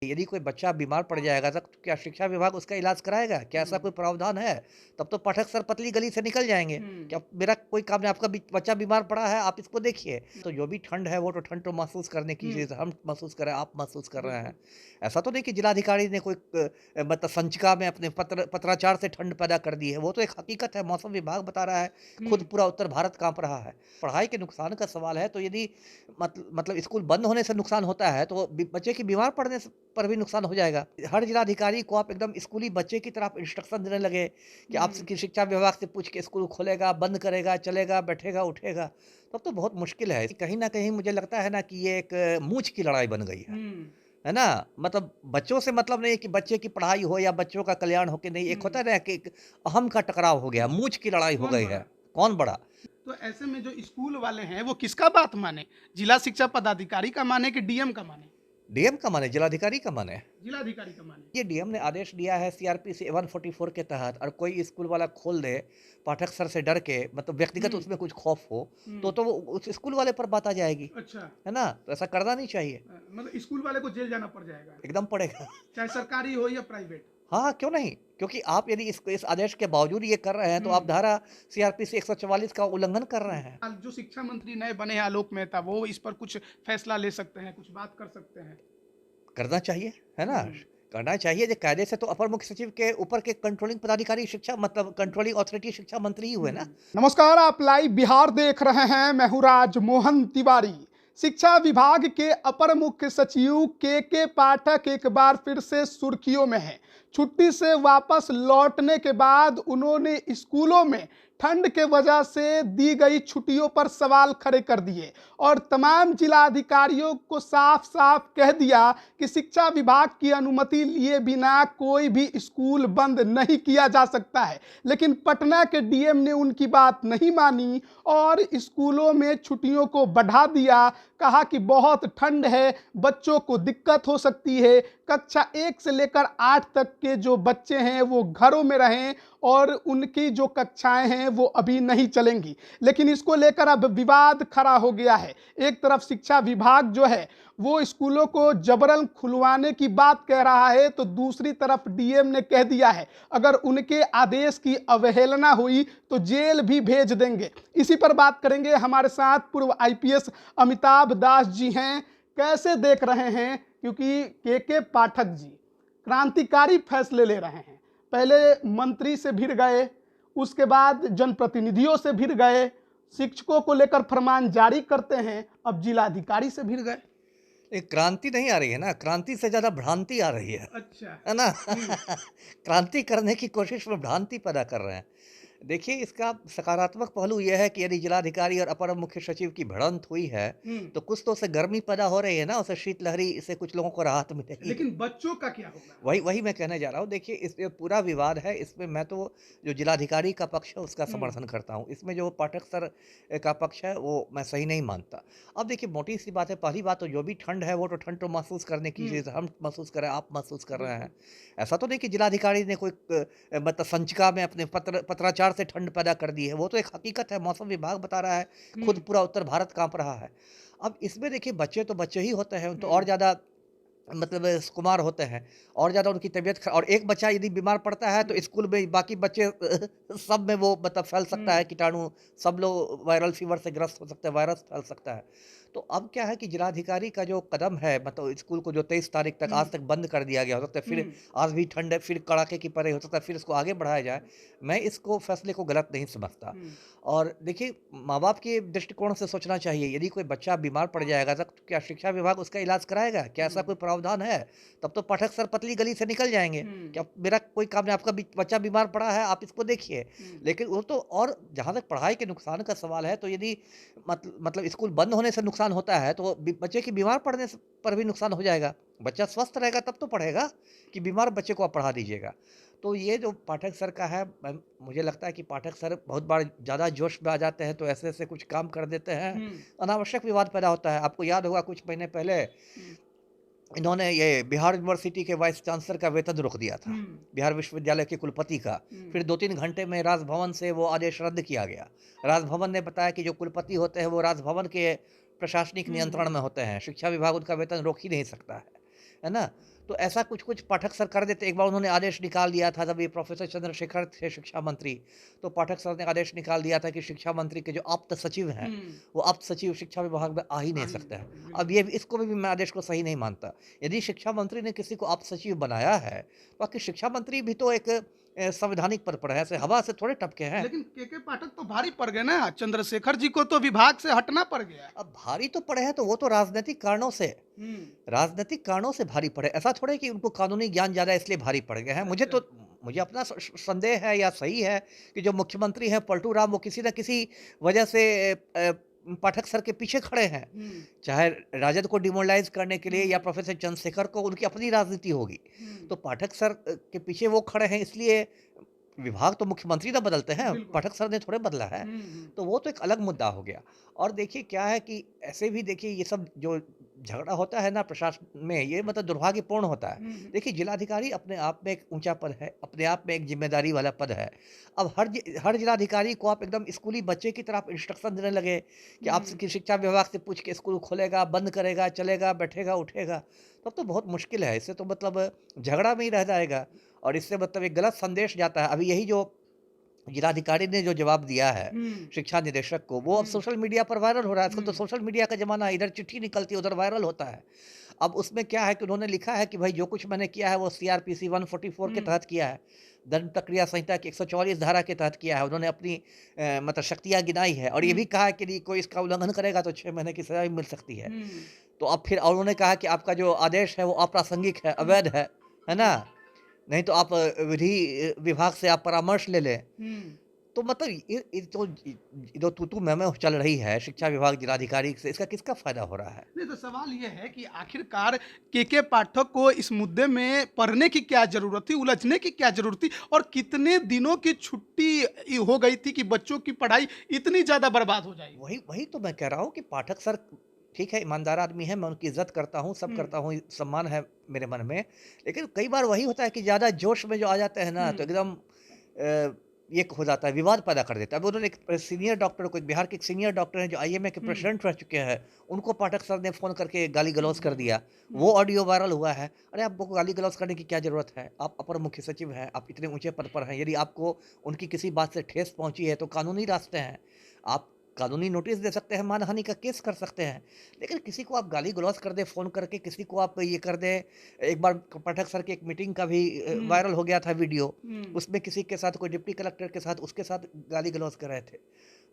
चाहिए। यदि कोई बच्चा बीमार पड़ जाएगा तो क्या शिक्षा विभाग उसका इलाज कराएगा? क्या ऐसा कोई प्रावधान है? तब तो पाठक सर पतली गली से निकल जाएँगे। हुँ, क्या मेरा कोई काम नहीं, आपका बच्चा बीमार पड़ा है, आप इसको देखिए। तो जो भी ठंड है वो तो ठंड तो महसूस करने की हुँ, चीज़ है, हम महसूस कर रहे हैं, आप महसूस कर रहे हैं। बिल्कुल। ऐसा तो नहीं कि जिलाधिकारी ने कोई मतलब संचिका में अपने पत्राचार से ठंड पैदा कर दी है। वो तो एक हकीकत है, मौसम विभाग बता रहा है, खुद हुँ, पूरा उत्तर भारत काँप रहा है। पढ़ाई के नुकसान का सवाल है, तो यदि मतलब स्कूल बंद होने से नुकसान होता है, तो बच्चे के बीमार पड़ने से पर भी नुकसान हो जाएगा। हर जिलाधिकारी को आप एकदम स्कूली बच्चे की तरह आप इंस्ट्रक्शन देने लगे कि हुँ। आपकी शिक्षा विभाग से पूछ के स्कूल खोलेगा, बंद करेगा, चलेगा, बैठेगा, उठेगा, तब तो बहुत मुश्किल है। कहीं न कहीं मुझे लगता है ना कि ये एक मूंछ की लड़ाई बन गई हुँ, है ना? मतलब बच्चों से मतलब नहीं है कि बच्चे की पढ़ाई हो या बच्चों का कल्याण हो कि नहीं, एक होता हुँ। है ना कि एक अहम का टकराव हो गया, मूंछ की लड़ाई हो कौन गई है, बड़ा? कौन बड़ा? तो ऐसे में जो स्कूल वाले हैं, वो किसका बात माने? जिला शिक्षा पदाधिकारी का माने कि डीएम का माने? डीएम का माने, जिलाधिकारी का माने। जिलाधिकारी का माने। ये डीएम ने आदेश दिया है सीआरपीसी 144 के तहत, और कोई स्कूल वाला खोल दे पाठक सर से डर के, मतलब व्यक्तिगत हुँ, उसमें कुछ खौफ हो, हुँ। तो वो उस स्कूल वाले पर बात आ जाएगी, अच्छा। है ना? तो ऐसा करना नहीं चाहिए, मतलब स्कूल वाले को जेल जाना पड़ जाएगा, एकदम पड़ेगा। चाहे सरकारी हो या प्राइवेट। हाँ, हाँ, क्यों नहीं? क्योंकि आप यदि इस आदेश के बावजूद ये कर रहे हैं, तो हुँ, आप धारा सीआरपीसी 144 का उल्लंघन कर रहे हैं। जो शिक्षा मंत्री नए बने हैं आलोक मेहता, वो इस पर कुछ फैसला ले सकते हैं, कुछ बात कर सकते हैं। करना चाहिए, है ना? हुँ, करना चाहिए, ये कायदे से तो अपर मुख्य सचिव के ऊपर के कंट्रोलिंग पदाधिकारी शिक्षा, मतलब कंट्रोलिंग अथॉरिटी शिक्षा मंत्री ही हुए ना। हुँ। नमस्कार, आप लाइव बिहार देख रहे हैं, मैं हूँ राजमोहन तिवारी। शिक्षा विभाग के अपर मुख्य सचिव के पाठक एक बार फिर से सुर्खियों में हैं। छुट्टी से वापस लौटने के बाद उन्होंने स्कूलों में ठंड के वजह से दी गई छुट्टियों पर सवाल खड़े कर दिए और तमाम जिलाधिकारियों को साफ साफ कह दिया कि शिक्षा विभाग की अनुमति लिए बिना कोई भी स्कूल बंद नहीं किया जा सकता है। लेकिन पटना के डीएम ने उनकी बात नहीं मानी और स्कूलों में छुट्टियों को बढ़ा दिया। कहा कि बहुत ठंड है, बच्चों को दिक्कत हो सकती है, कक्षा 1 से लेकर 8 तक के जो बच्चे हैं वो घरों में रहें और उनकी जो कक्षाएं हैं वो अभी नहीं चलेंगी। लेकिन इसको लेकर अब विवाद खड़ा हो गया है। एक तरफ शिक्षा विभाग जो है वो स्कूलों को जबरन खुलवाने की बात कह रहा है, तो दूसरी तरफ डीएम ने कह दिया है अगर उनके आदेश की अवहेलना हुई तो जेल भी भेज देंगे। इसी पर बात करेंगे, हमारे साथ पूर्व आईपीएस अमिताभ दास जी हैं। कैसे देख रहे हैं, क्योंकि के पाठक जी क्रांतिकारी फैसले ले रहे हैं। पहले मंत्री से भिड़ गए, उसके बाद जनप्रतिनिधियों से भिड़ गए, शिक्षकों को लेकर फरमान जारी करते हैं, अब जिलाधिकारी से भिड़ गए। एक क्रांति नहीं आ रही है ना, क्रांति से ज़्यादा भ्रांति आ रही अच्छा। है ना? हम्म। क्रांति करने की कोशिश में भ्रांति पैदा कर रहे हैं। देखिए, इसका सकारात्मक पहलू ये है कि यदि जिलाधिकारी और अपर मुख्य सचिव की भिड़ंत हुई है, हम्म। तो कुछ तो उससे गर्मी पैदा हो रही है ना, उससे शीतलहरी से कुछ लोगों को राहत मिलेगी। लेकिन बच्चों का क्या होगा? वही वही मैं कहने जा रहा हूँ। देखिए, इस ये पूरा विवाद है, इसमें मैं तो जो जिलाधिकारी का पक्ष है उसका हम्म। समर्थन करता हूँ। इसमें जो पाठक सर का पक्ष है वो मैं सही नहीं मानता। अब देखिए, मोटी-सी बात है, पहली बात तो जो भी ठंड है वो तो ठंड तो महसूस करने की हम्म। चीज़ है, हम महसूस कर रहे हैं, आप महसूस कर रहे हैं। बिल्कुल। ऐसा तो नहीं कि जिलाधिकारी ने कोई मतलब संचिका में अपने पत्राचार से ठंड पैदा कर दी है। वो तो एक हकीकत है, मौसम विभाग बता रहा है, खुद हम्म। पूरा उत्तर भारत काँप रहा है। अब इसमें देखिए, बच्चे तो बच्चे ही होते हैं, तो और हम्म। ज़्यादा मतलब सुकुमार होते हैं, और ज़्यादा उनकी तबीयत और एक बच्चा यदि बीमार पड़ता है तो हम्म। स्कूल में बाकी बच्चे सब में वो मतलब फैल सकता है हम्म। कीटाणु, सब लोग वायरल फीवर से ग्रस्त हो सकते हैं, वायरस फैल सकता है। तो अब क्या है कि जिलाधिकारी का जो कदम है, मतलब स्कूल को जो 23 तारीख तक हम्म। आज तक बंद कर दिया गया, हो सकता है फिर हम्म। आज भी ठंड है, फिर कड़ाके की पड़े, हो सकता है फिर इसको आगे बढ़ाया जाए। मैं इसको फैसले को गलत नहीं समझता। हम्म। और देखिए, माँ-बाप के दृष्टिकोण से सोचना चाहिए, यदि कोई बच्चा बीमार पड़ जाएगा तो क्या शिक्षा विभाग उसका इलाज कराएगा? क्या ऐसा हम्म। कोई प्रावधान है? तब तो पाठक सर पतली गली से निकल जाएँगे। हम्म। क्या मेरा कोई काम नहीं, आपका बच्चा बीमार पड़ा है, आप इसको देखिए। हम्म। लेकिन वो तो, और जहाँ तक पढ़ाई के नुकसान का सवाल है, तो यदि मतलब स्कूल बंद होने से नुकसान होता है, तो बच्चे के बीमार पड़ने से पर भी नुकसान हो जाएगा। बच्चा स्वस्थ रहेगा तब तो पढ़ेगा, कि बीमार बच्चे को आप पढ़ा दीजिएगा। तो ये जो पाठक सर का है, मुझे लगता है कि पाठक सर बहुत बार ज़्यादा जोश में आ जाते हैं, तो ऐसे-ऐसे कुछ काम कर देते हैं, हम्म। अनावश्यक विवाद पैदा होता है। आपको याद होगा कुछ महीने पहले हम्म। इन्होंने ये बिहार यूनिवर्सिटी के वाइस चांसलर का वेतन रोक दिया था, हम्म। बिहार विश्वविद्यालय के कुलपति का। हम्म। फिर 2-3 घंटे में राजभवन से वो आदेश रद्द किया गया। राजभवन ने बताया कि जो कुलपति होते हैं वो राजभवन के प्रशासनिक हम्म। नियंत्रण में होते हैं, शिक्षा विभाग उनका वेतन रोक ही नहीं सकता है ना? तो ऐसा कुछ-कुछ पाठक सर कर देते। एक बार उन्होंने आदेश निकाल दिया था, जब ये प्रोफ़ेसर चंद्रशेखर थे शिक्षा मंत्री, तो पाठक सर ने आदेश निकाल दिया था कि शिक्षा मंत्री के जो आप्त सचिव हैं, हुँ। वो आप्त सचिव शिक्षा विभाग में आ ही नहीं सकता है। अब बिल्कुल। ये इसको भी मैं आदेश को सही नहीं मानता। यदि शिक्षा मंत्री ने किसी को आप्त सचिव बनाया है, तो आखिर शिक्षा मंत्री भी तो एक संवैधानिक पद पर है, ऐसे हवा से थोड़े टपके हैं। लेकिन के पाठक तो भारी पड़ गए ना, चंद्रशेखर जी को तो विभाग से हटना पड़ गया। अब भारी तो पड़े हैं, तो वो तो राजनीतिक कारणों से हुँ। राजनीतिक कारणों से भारी पड़े। ऐसा थोड़ा है कि उनको कानूनी ज्ञान ज़्यादा है इसलिए भारी पड़ गए हैं। अच्छा। मुझे अपना संदेह है या सही है कि जो मुख्यमंत्री हैं पलटू राम, वो किसी न किसी वजह से पाठक सर के पीछे खड़े हैं। हुँ। चाहे राजद को डिमोरलाइज़ करने के लिए हुँ। या प्रोफ़ेसर चंद्रशेखर को, उनकी अपनी राजनीति होगी। हुँ। तो पाठक सर के पीछे वो खड़े हैं, इसलिए विभाग तो मुख्यमंत्री ना बदलते हैं, बिल्कुल। पाठक सर ने थोड़े बदला है। हुँ, हुँ। तो वो तो एक अलग मुद्दा हो गया। और देखिए क्या है कि ऐसे भी देखिए ये सब जो झगड़ा होता है ना प्रशासन में, ये मतलब दुर्भाग्यपूर्ण होता है। हुँ, हुँ। देखिए जिलाधिकारी अपने आप में एक ऊँचा पद है, अपने आप में एक ज़िम्मेदारी वाला पद है। अब हर जिलाधिकारी को आप एकदम स्कूली बच्चे की तरह आप इंस्ट्रक्शन देने लगे कि आप हुँ। की शिक्षा विभाग से पूछ के स्कूल खोलेगा, बंद करेगा, चलेगा, बैठेगा, उठेगा, तब तो बहुत मुश्किल है। इससे तो मतलब झगड़ा में ही रह जाएगा और इससे मतलब एक गलत संदेश जाता है। अभी यही जो जिलाधिकारी ने जो जवाब दिया है हुँ। शिक्षा निदेशक को, वो अब हुँ। सोशल मीडिया पर वायरल हो रहा है। आजकल तो हुँ। सोशल मीडिया का ज़माना है, इधर चिट्ठी निकलती है, उधर वायरल होता है। अब उसमें क्या है कि उन्होंने लिखा है कि भाई जो कुछ मैंने किया है वो सीआरपीसी 144 के हुँ। तहत किया है। दंड प्रक्रिया संहिता की 144 धारा के तहत किया है। उन्होंने अपनी मतलब शक्तियाँ गिनाई है और ये हुँ। भी कहा है कि यदि कोई इसका उल्लंघन करेगा तो 6 महीने की सज़ा भी मिल सकती है। हुँ। तो अब फिर और उन्होंने कहा कि आपका जो आदेश है वो अप्रासंगिक है, हुँ। अवैध है ना? हुँ। नहीं तो आप विधि विभाग से आप परामर्श ले लें। हुँ। तो मतलब ये जो तू-तू, मैं-मैं चल रही है शिक्षा विभाग जिलाधिकारी से, इसका किसका फ़ायदा हो रहा है? नहीं तो सवाल ये है कि आखिरकार के पाठक को इस मुद्दे में पढ़ने की क्या ज़रूरत थी, उलझने की क्या ज़रूरत थी और कितने दिनों की छुट्टी हो गई थी कि बच्चों की पढ़ाई इतनी ज़्यादा बर्बाद हो जाएगी? वही वही तो मैं कह रहा हूँ कि पाठक सर ठीक है, ईमानदार आदमी है, मैं उनकी इज़्ज़त करता हूँ, सब हुँ। करता हूँ, सम्मान है मेरे मन में। लेकिन कई बार वही होता है कि ज़्यादा जोश में जो आ जाते हैं ना, तो हुँ। एकदम ये हो जाता है, विवाद पैदा कर देता है। अभी उन्होंने एक सीनियर डॉक्टर को, एक बिहार के एक सीनियर डॉक्टर हैं जो आईएमए के हुँ। प्रेसिडेंट रह चुके हैं, उनको पाठक सर ने फ़ोन करके गाली-गलौज कर बिल्कुल। दिया। वो हुँ। ऑडियो वायरल हुआ है। अरे आपको गाली-गलौज करने की क्या ज़रूरत है? आप अपर मुख्य सचिव हैं, आप इतने ऊँचे पद पर हैं, यदि आपको उनकी किसी बात से ठेस पहुँची है, तो कानूनी रास्ते हैं। आप कानूनी नोटिस दे सकते हैं, मानहानि का केस कर सकते हैं। लेकिन किसी को आप गाली-गलौज कर दें फ़ोन करके, किसी को आप ये कर दें। एक बार पाठक सर की एक मीटिंग का भी हुँ। वायरल हो गया था वीडियो। हुँ। उसमें किसी के साथ, कोई डिप्टी कलेक्टर के साथ, उसके साथ गाली-गलौज कर रहे थे।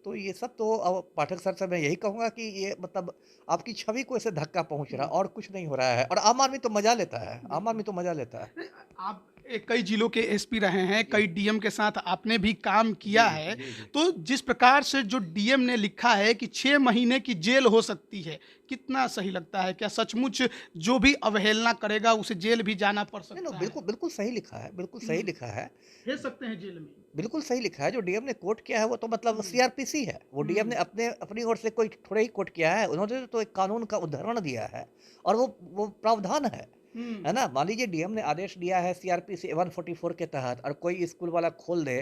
तो ये सब तो अब पाठक सर से मैं यही कहूँगा कि ये मतलब आपकी छवि को इससे धक्का पहुँच रहा है हुँ। और कुछ नहीं हो रहा है। और आम आदमी तो मज़ा लेता है, आम बिल्कुल। आदमी तो मज़ा लेता है। नहीं, आप कई जिलों के एसपी रहे हैं, जी, कई डीएम के साथ आपने भी काम किया जी, है, जी, जी। तो जिस प्रकार से जो डीएम ने लिखा है कि 6 महीने की जेल हो सकती है, कितना सही लगता है? क्या सचमुच जो भी अवहेलना करेगा उसे जेल भी जाना पड़ नहीं, नहीं, सकता है? बिल्कुल, बिल्कुल सही लिखा है, बिल्कुल हुँ। सही लिखा है। भेज सकते हैं जेल में। बिल्कुल सही लिखा है, जो डीएम ने कोट किया है वो तो मतलब हुँ। सीआरपीसी है। वो डीएम ने हुँ। अपनी ओर से कोई थोड़ा ही कोट किया है, उन्होंने तो एक कानून का उद्धरण दिया है और वो प्रावधान हुँ। है ना? मान लीजिए डीएम ने आदेश दिया है सीआरपीसी 144 के तहत और कोई स्कूल वाला खोल दे,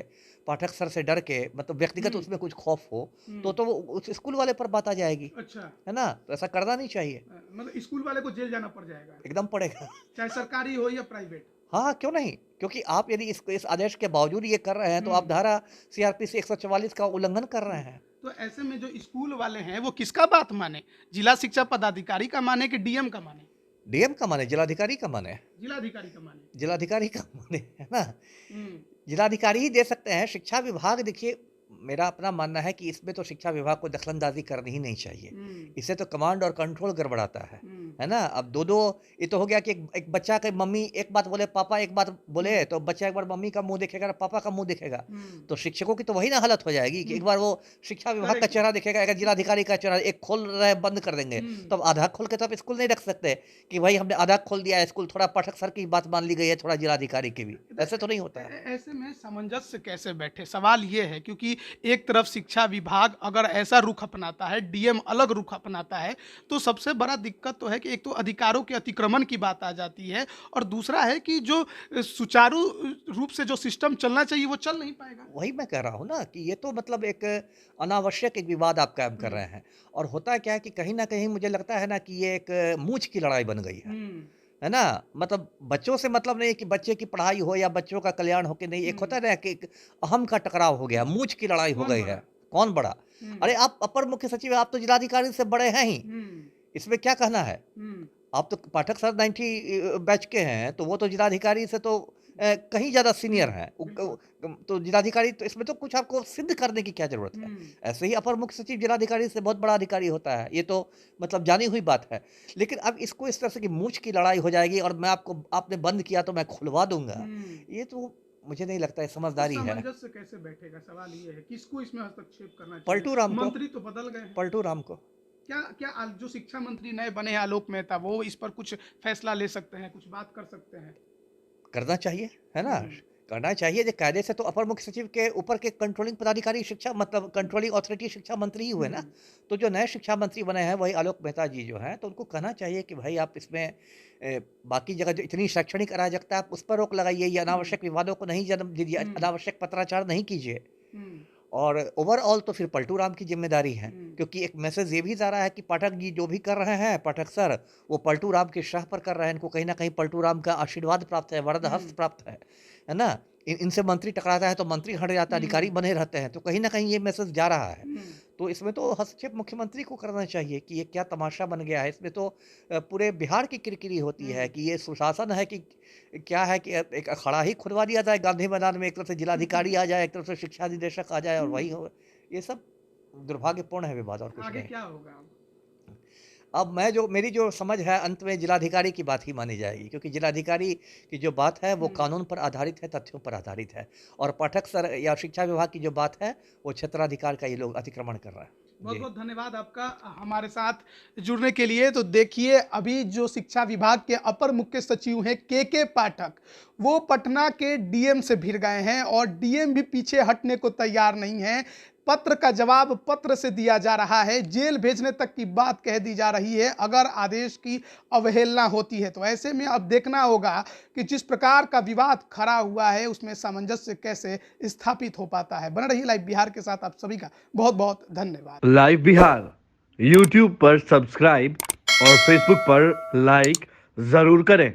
पाठक सर से डर के, मतलब व्यक्तिगत हुँ। उसमें कुछ खौफ हो, हुँ। तो वो उस स्कूल वाले पर बात आ जाएगी, अच्छा। है ना? तो ऐसा करना नहीं चाहिए, मतलब स्कूल वाले को जेल जाना पड़ जाएगा, एकदम पड़ेगा। चाहे सरकारी हो या प्राइवेट। हाँ, हाँ, क्यों नहीं? क्योंकि आप यदि इस आदेश के बावजूद ये कर रहे हैं, तो हुँ। आप धारा सीआरपीसी 144 का उल्लंघन कर रहे हुँ। हैं। तो ऐसे में जो स्कूल वाले हैं, वो किसका बात माने? जिला शिक्षा पदाधिकारी का माने कि डीएम का माने? डीएम का माने, जिलाधिकारी का माने, जिलाधिकारी का माने। जिलाधिकारी का माने, है ना? हुँ। जिलाधिकारी ही दे सकते हैं। शिक्षा विभाग देखिए, मेरा अपना मानना है कि इसमें तो शिक्षा विभाग को दखलंदाज़ी करनी ही नहीं चाहिए। हुँ। इससे तो कमांड और कंट्रोल गड़बड़ाता हुँ। है ना? अब 2-2 ये तो हो गया कि एक बच्चा के मम्मी एक बात बोले, पापा एक बात बोले, हुँ। तो बच्चा एक बार मम्मी का मुँह देखेगा, पापा का मुँह दिखेगा। हुँ। तो शिक्षकों की तो वही ना हालत हो जाएगी कि हुँ। एक बार वो शिक्षा विभाग का करेक्ट। चेहरा दिखेगा, एक जिलाधिकारी का चेहरा, एक खोल रहे हैं, बंद कर देंगे। हुँ। तो अब आधा खोल के तो आप स्कूल नहीं रख सकते कि भाई हमने आधा खोल दिया है स्कूल, थोड़ा पाठक सर की बात मान ली गई है, थोड़ा जिलाधिकारी की भी। ऐसे तो नहीं होता है। ऐसे में सामंजस्य कैसे बैठे? सवाल ये है क्योंकि एक तरफ शिक्षा विभाग अगर ऐसा रुख अपनाता है, डीएम अलग रुख अपनाता है, तो सबसे बड़ा दिक्कत तो है कि एक तो अधिकारों के अतिक्रमण की बात आ जाती है और दूसरा है कि जो सुचारू रूप से जो सिस्टम चलना चाहिए वो चल नहीं पाएगा। वही मैं कह रहा हूँ ना कि ये तो मतलब एक अनावश्यक एक विवाद आप कायम कर हुँ। रहे हैं। और होता क्या है कि कहीं न कहीं मुझे लगता है ना कि ये एक मूंछ की लड़ाई बन गई हुँ। है ना? मतलब बच्चों से मतलब नहीं है कि बच्चे की पढ़ाई हो या बच्चों का कल्याण हो कि नहीं, एक होता है ना कि एक अहम का टकराव हो गया, मूंछ की लड़ाई हो कौन गई बड़ा? है, कौन बड़ा? हुँ, अरे आप अपर मुख्य सचिव हैं, आप तो जिलाधिकारी से बड़े हैं ही, हुँ, इसमें क्या कहना है? हुँ, आप तो पाठक सर 90 बैच के हैं, तो वो तो जिलाधिकारी से तो कहीं ज़्यादा सीनियर हैं। बिल्कुल। तो जिलाधिकारी तो इसमें तो कुछ आपको सिद्ध करने की क्या ज़रूरत है? हुँ, ऐसे ही अपर मुख्य सचिव जिलाधिकारी से बहुत बड़ा अधिकारी होता है, ये तो मतलब जानी हुई बात है। लेकिन अब इसको इस तरह से कि मूंछ की लड़ाई हो जाएगी और मैं आपको आपने बंद किया तो मैं खुलवा दूँगा, हुँ। ये तो मुझे नहीं लगता है तो समझदारी है। सामंजस्य कैसे बैठेगा? सवाल ये है, किसको इसमें हस्तक्षेप करना चाहिए? पलटू राम को मंत्री तो बदल गए हैं। पलटू राम को क्या क्या जो शिक्षा मंत्री नए बने हैं आलोक मेहता, वो इस पर कुछ फैसला ले सकते हैं, कुछ बात कर सकते हैं? करना चाहिए, है ना? हुँ, करना चाहिए जो कायदे से तो अपर मुख्य सचिव के ऊपर के कंट्रोलिंग पदाधिकारी शिक्षा मतलब कंट्रोलिंग अथॉरिटी शिक्षा मंत्री ही हुए ना। हुँ, तो जो नए शिक्षा मंत्री बने हैं वही आलोक मेहता जी जो हैं, तो उनको कहना चाहिए कि भाई आप इसमें बाकी जगह जो इतनी शैक्षणिक अराजकता है आप उस पर रोक लगाइए, ये हुँ, अनावश्यक विवादों को नहीं जन्म दीजिए, हुँ, अनावश्यक पत्राचार नहीं कीजिए। हुँ, और ओवरऑल तो फिर पलटू राम की ज़िम्मेदारी है, हुँ, क्योंकि एक मैसेज ये भी जा रहा है कि पाठक जी जो भी कर रहे हैं, पाठक सर, वो पलटू राम के शाह पर कर रहे हैं। इनको कहीं न कहीं पलटू राम का आशीर्वाद प्राप्त है, वरद हस्त हुँ, प्राप्त है ना? इनसे मंत्री टकराता है तो मंत्री हट जाता है, अधिकारी हुँ, बने रहते हैं, तो कहीं न कहीं ये मैसेज जा रहा है। हुँ, तो इसमें तो हस्तक्षेप मुख्यमंत्री को करना चाहिए कि ये क्या तमाशा बन गया है। इसमें तो पूरे बिहार की किरकिरी होती है हुँ, कि ये सुशासन है कि क्या है कि एक अखाड़ा ही खुलवा दिया जाए गांधी मैदान में, एक तरफ से जिलाधिकारी आ जाए, एक तरफ से शिक्षा निदेशक आ जाए और वही हुँ। हो। ये सब दुर्भाग्यपूर्ण है विवाद और कुछ आगे नहीं। क्या होगा अब? अब मेरी जो समझ है अंत में जिलाधिकारी की बात ही मानी जाएगी, क्योंकि जिलाधिकारी की जो बात है वो हुँ। कानून पर आधारित है, तथ्यों पर आधारित है। और पाठक सर या शिक्षा विभाग की जो बात है वो क्षेत्राधिकार का ये लोग अतिक्रमण कर रहा है। जी। बहुत-बहुत धन्यवाद आपका हमारे साथ जुड़ने के लिए। तो देखिए, अभी जो शिक्षा विभाग के अपर मुख्य सचिव हैं के पाठक, वो पटना के डीएम से भिड़ गए हैं और डीएम भी पीछे हटने को तैयार नहीं है। पत्र का जवाब पत्र से दिया जा रहा है, जेल भेजने तक की बात कह दी जा रही है अगर आदेश की अवहेलना होती है। तो ऐसे में अब देखना होगा कि जिस प्रकार का विवाद खड़ा हुआ है, उसमें सामंजस्य कैसे स्थापित हो पाता है। बने रहिए लाइव बिहार के साथ, आप सभी का बहुत-बहुत धन्यवाद। लाइव बिहार यूट्यूब पर सब्सक्राइब और फेसबुक पर लाइक जरूर करें।